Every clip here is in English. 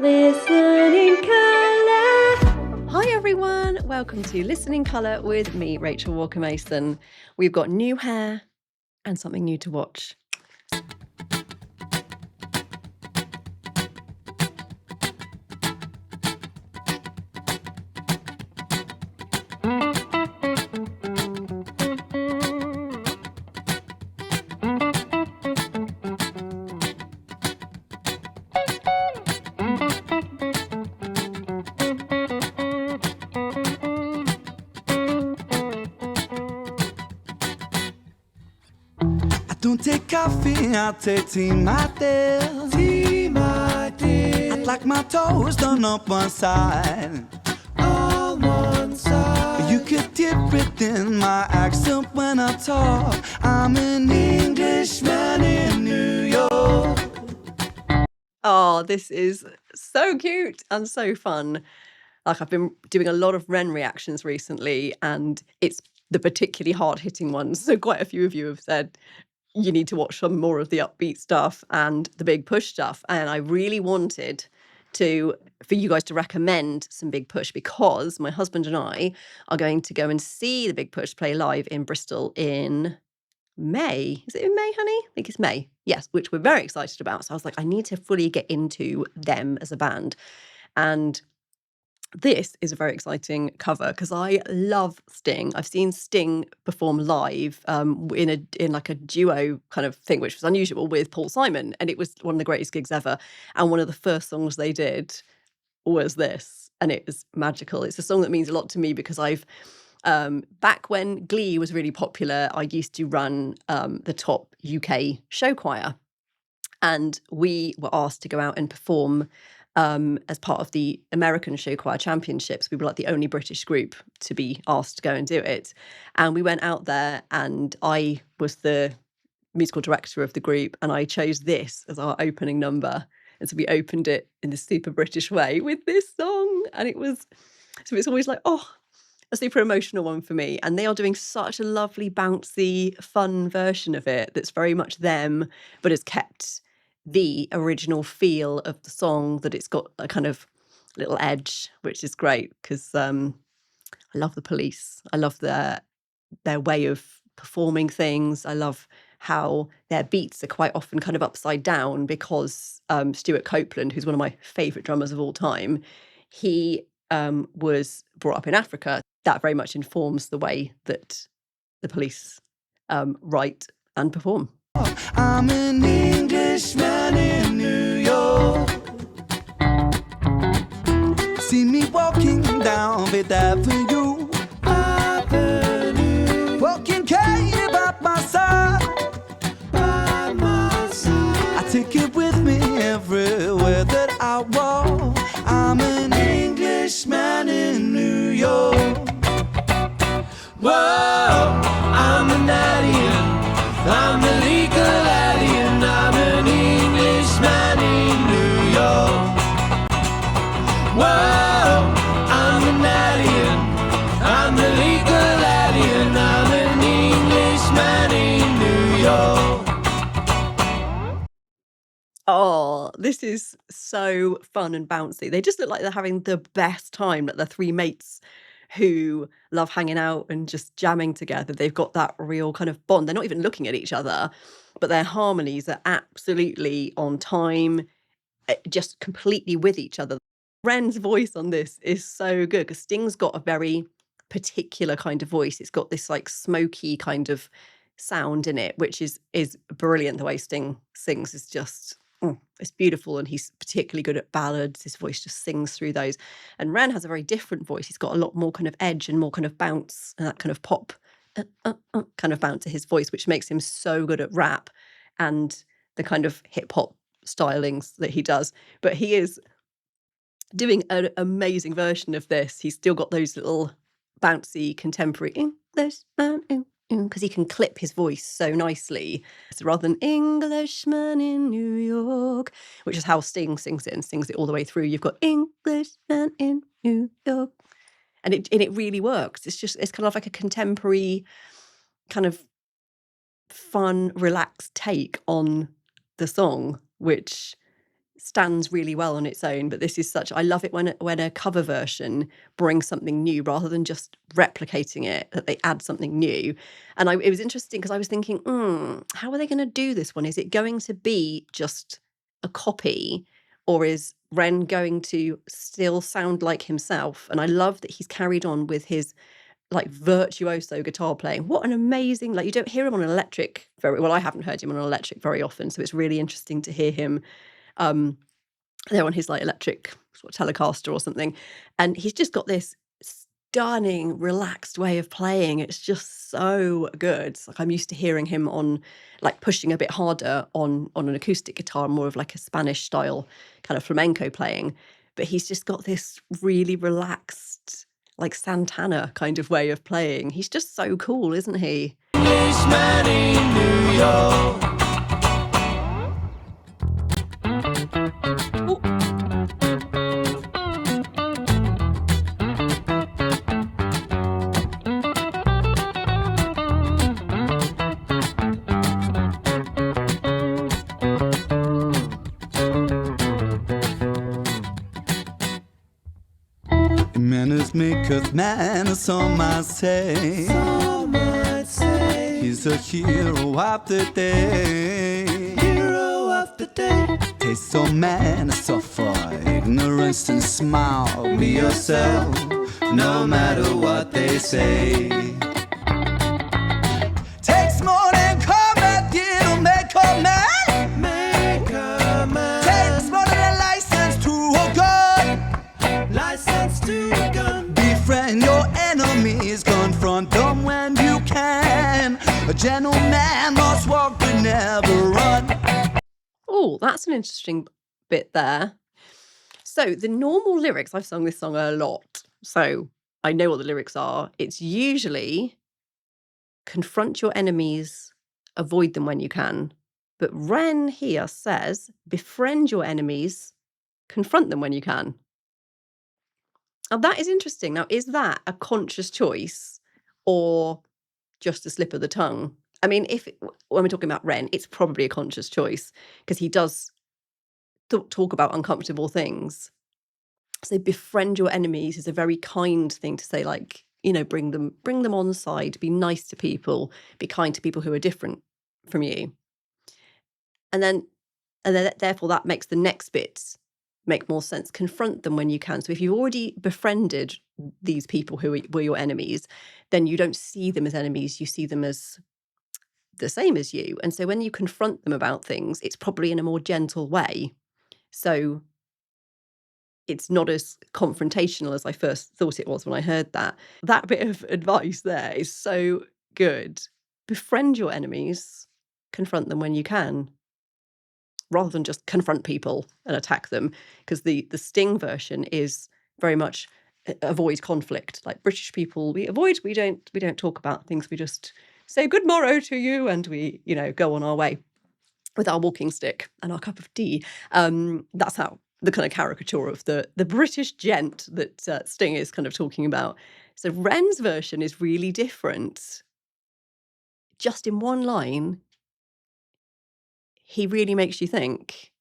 Listening Colour. Hi everyone, welcome to Listening Colour with me, Rachel Walker-Mason. We've got new hair and something new to watch. Don't take coffee, I'll take tea, my dear. Tea, my dear. I'd like my toes done up one side. On one side. You could dip it in my accent when I talk. I'm an Englishman in New York. Oh, this is so cute and so fun. Like, I've been doing a lot of Ren reactions recently, and it's the particularly hard-hitting ones. So quite a few of you have said you need to watch some more of the upbeat stuff and the big push stuff. And I really wanted for you guys to recommend some Big Push, because my husband and I are going to go and see the Big Push play live in Bristol in May. Is it in May, honey? I think it's May. Yes, which we're very excited about. So I was like, I need to fully get into them as a band. And this is a very exciting cover because I love Sting. I've seen Sting perform live in like a duo kind of thing, which was unusual, with Paul Simon, and it was one of the greatest gigs ever. And one of the first songs they did was this, and it was magical. It's a song that means a lot to me because I've back when Glee was really popular, I used to run the top UK show choir, and we were asked to go out and perform as part of the American Show Choir Championships. We were like the only British group to be asked to go and do it. And we went out there, and I was the musical director of the group, and I chose this as our opening number. And so we opened it in the super British way with this song. And it's always like, a super emotional one for me. And they are doing such a lovely, bouncy, fun version of it that's very much them, but has kept the original feel of the song, that it's got a kind of little edge, which is great because I love the Police. I love their way of performing things. I love how their beats are quite often kind of upside down because Stuart Copeland, who's one of my favourite drummers of all time, he was brought up in Africa. That very much informs the way that the Police write and perform. I'm an Englishman in New York. See me walking down Fifth Avenue. Walking cave up my side. I take it with me everywhere that I walk. I'm an Englishman in New York. Whoa, I'm an alien. I'm a legal alien. I'm an Englishman in New York. Whoa, I'm an alien. I'm a legal alien. I'm an Englishman in New York. Oh, this is so fun and bouncy. They just look like they're having the best time, like the three mates who love hanging out and just jamming together. They've got that real kind of bond. They're not even looking at each other, but their harmonies are absolutely on time, just completely with each other. Ren's voice on this is so good because Sting's got a very particular kind of voice. It's got this like smoky kind of sound in it, which is brilliant. The way Sting sings is just it's beautiful, and he's particularly good at ballads. His voice just sings through those. And Ren has a very different voice. He's got a lot more kind of edge and more kind of bounce and that kind of pop kind of bounce to his voice, which makes him so good at rap and the kind of hip hop stylings that he does. But he is doing an amazing version of this. He's still got those little bouncy contemporary English because he can clip his voice so nicely. So rather than Englishman in New York, which is how Sting sings it and sings it all the way through, you've got Englishman in New York. And it really works. It's kind of like a contemporary kind of fun, relaxed take on the song, which stands really well on its own, but this is such, I love it when a cover version brings something new rather than just replicating it, that they add something new. And it was interesting because I was thinking, how are they going to do this one? Is it going to be just a copy, or is Ren going to still sound like himself? And I love that he's carried on with his like virtuoso guitar playing. What an amazing, like, you don't hear him on an electric very well. I haven't heard him on an electric very often, so it's really interesting to hear him there on his like electric sort of Telecaster or something, and he's just got this stunning relaxed way of playing. It's just so good. Like, I'm used to hearing him on like pushing a bit harder on an acoustic guitar, more of like a Spanish style kind of flamenco playing, but he's just got this really relaxed, like Santana kind of way of playing. He's just so cool, isn't he? Englishman in New York. Manners maketh man, some might say. Some might say he's a hero of the day. Hero of the day. Taste of man, suffer ignorance and smile. Be yourself, no matter what they say. Takes more than combat gear to make a man. Make a man. Takes more than a license to a gun. License to a gun. Befriend your enemies, confront them when you can. A gentleman must walk but never run. Oh, that's an interesting bit there. So the normal lyrics, I've sung this song a lot, so I know what the lyrics are. It's usually confront your enemies, avoid them when you can. But Ren here says befriend your enemies, confront them when you can. Now that is interesting. Now, is that a conscious choice or just a slip of the tongue? I mean, when we're talking about Ren, it's probably a conscious choice because he does talk about uncomfortable things. So befriend your enemies is a very kind thing to say, like, you know, bring them on side, be nice to people, be kind to people who are different from you. And then therefore that makes the next bit make more sense. Confront them when you can. So if you've already befriended these people who were your enemies, then you don't see them as enemies, you see them as the same as you. And so when you confront them about things, it's probably in a more gentle way. So it's not as confrontational as I first thought it was when I heard that. That bit of advice there is so good. Befriend your enemies, confront them when you can, rather than just confront people and attack them, because the Sting version is very much avoid conflict. Like British people, we don't talk about things, we just say good morrow to you and we, you know, go on our way with our walking stick and our cup of tea. That's how the kind of caricature of the British gent that Sting is kind of talking about. So Ren's version is really different. Just in one line, he really makes you think.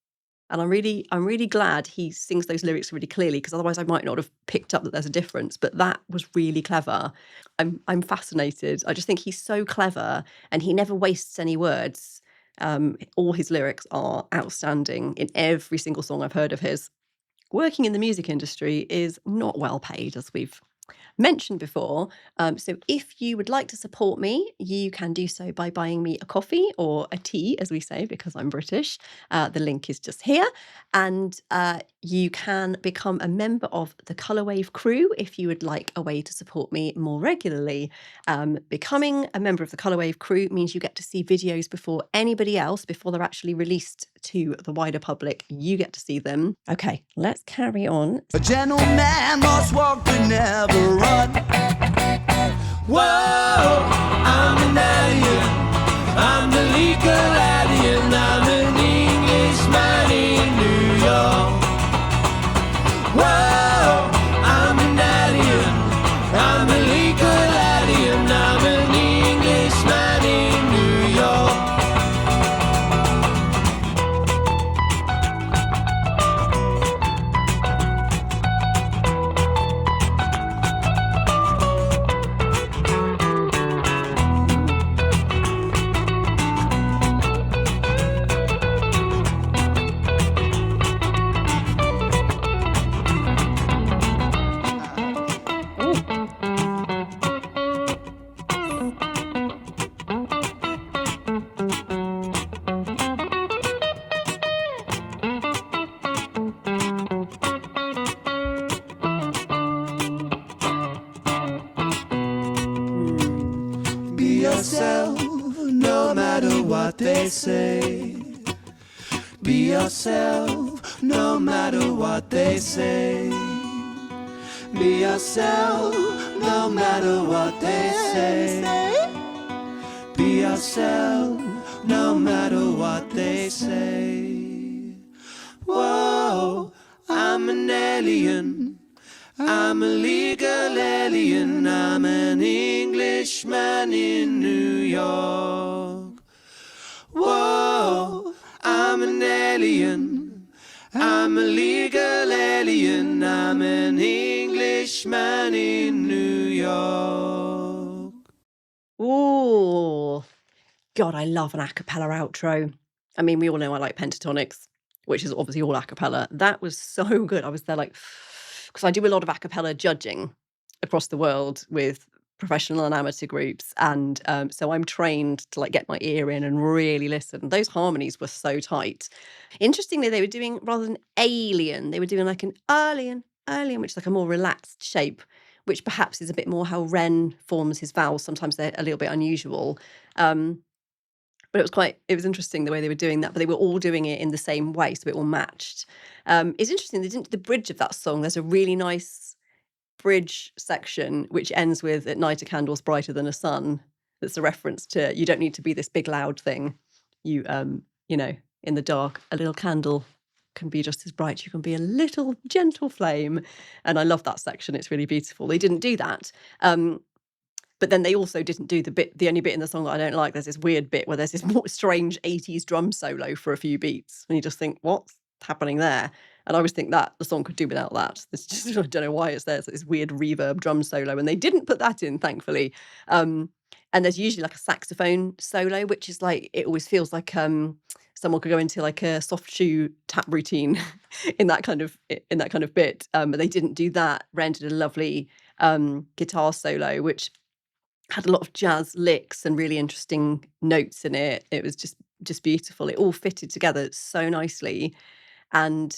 And I'm really glad he sings those lyrics really clearly, because otherwise I might not have picked up that there's a difference. But that was really clever. I'm fascinated. I just think he's so clever and he never wastes any words. All his lyrics are outstanding in every single song I've heard of his. Working in the music industry is not well paid, as we've mentioned before. So if you would like to support me, you can do so by buying me a coffee or a tea, as we say, because I'm British. The link is just here. And you can become a member of the Colourwave crew if you would like a way to support me more regularly. Becoming a member of the Colourwave crew means you get to see videos before anybody else, before they're actually released to the wider public. You get to see them. Okay, let's carry on. A gentleman must walk but never run. Whoa, I'm an alien. I'm the legal alien. I'm an Englishman in New York. Whoa, I'm an alien. I'm a legal alien. I'm an Englishman in New York. what they say. Be yourself, no matter what they say. Be yourself, no matter what they say. Be yourself, no matter what they say. Whoa, I'm an alien. I'm a legal alien. I'm an Englishman in New York. Whoa, I'm an alien. I'm a legal alien. I'm an Englishman in New York. Ooh, God, I love an acapella outro. I mean, we all know I like pentatonics, which is obviously all acapella. That was so good. I was there like, because I do a lot of acapella judging across the world with professional and amateur groups, and so I'm trained to like get my ear in and really listen. Those harmonies were so tight. Interestingly, they were doing, rather than alien, they were doing like an alien, which is like a more relaxed shape, which perhaps is a bit more how Ren forms his vowels. Sometimes they're a little bit unusual. But it was interesting the way they were doing that, but they were all doing it in the same way, so it all matched. It's interesting, they didn't do the bridge of that song. There's a really nice bridge section which ends with "At night a candle's brighter than a sun." That's a reference to, you don't need to be this big loud thing. You know, in the dark, a little candle can be just as bright. You can be a little gentle flame. And I love that section. It's really beautiful. They didn't do that. But then they also didn't do the only bit in the song that I don't like. There's this weird bit where there's this more strange 80s drum solo for a few beats. And you just think, what's happening there? And I always think that the song could do without that. It's just, I don't know why it's there. It's this weird reverb drum solo. And they didn't put that in, thankfully. And there's usually like a saxophone solo, which is like, it always feels like someone could go into like a soft shoe tap routine in that kind of bit. But they didn't do that. Ren did a lovely guitar solo, which had a lot of jazz licks and really interesting notes in it. It was just beautiful. It all fitted together so nicely and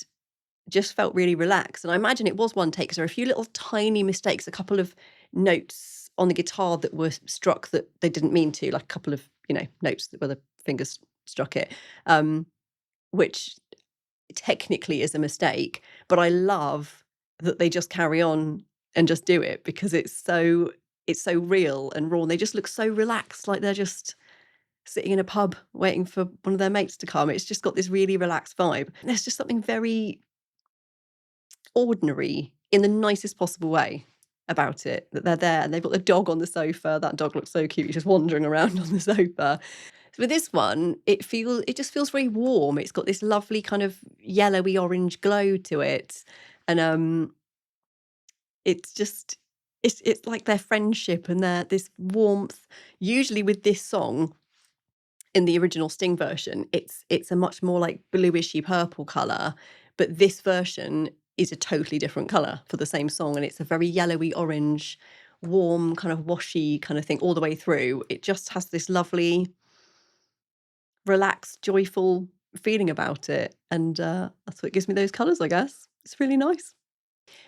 just felt really relaxed. And I imagine it was one take because there are a few little tiny mistakes, a couple of notes on the guitar that were struck that they didn't mean to, like a couple of, notes where the fingers struck it, which technically is a mistake. But I love that they just carry on and just do it because it's so real and raw. And they just look so relaxed, like they're just sitting in a pub waiting for one of their mates to come. It's just got this really relaxed vibe. There's just something very ordinary in the nicest possible way about it, that they're there and they've got the dog on the sofa. That dog looks so cute. He's just wandering around on the sofa. So with this one, it just feels very warm. It's got this lovely kind of yellowy-orange glow to it. And it's like their friendship and their this warmth. Usually with this song, in the original Sting version, it's a much more like bluishy purple colour, but this version is a totally different colour for the same song, and it's a very yellowy orange, warm, kind of washy kind of thing all the way through. It just has this lovely, relaxed, joyful feeling about it, and that's what gives me those colours, I guess. It's really nice.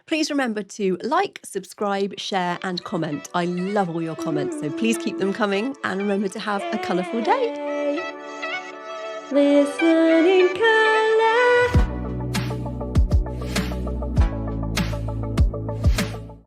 Please remember to like, subscribe, share and comment. I love all your comments, so please keep them coming and remember to have a colourful day. Listening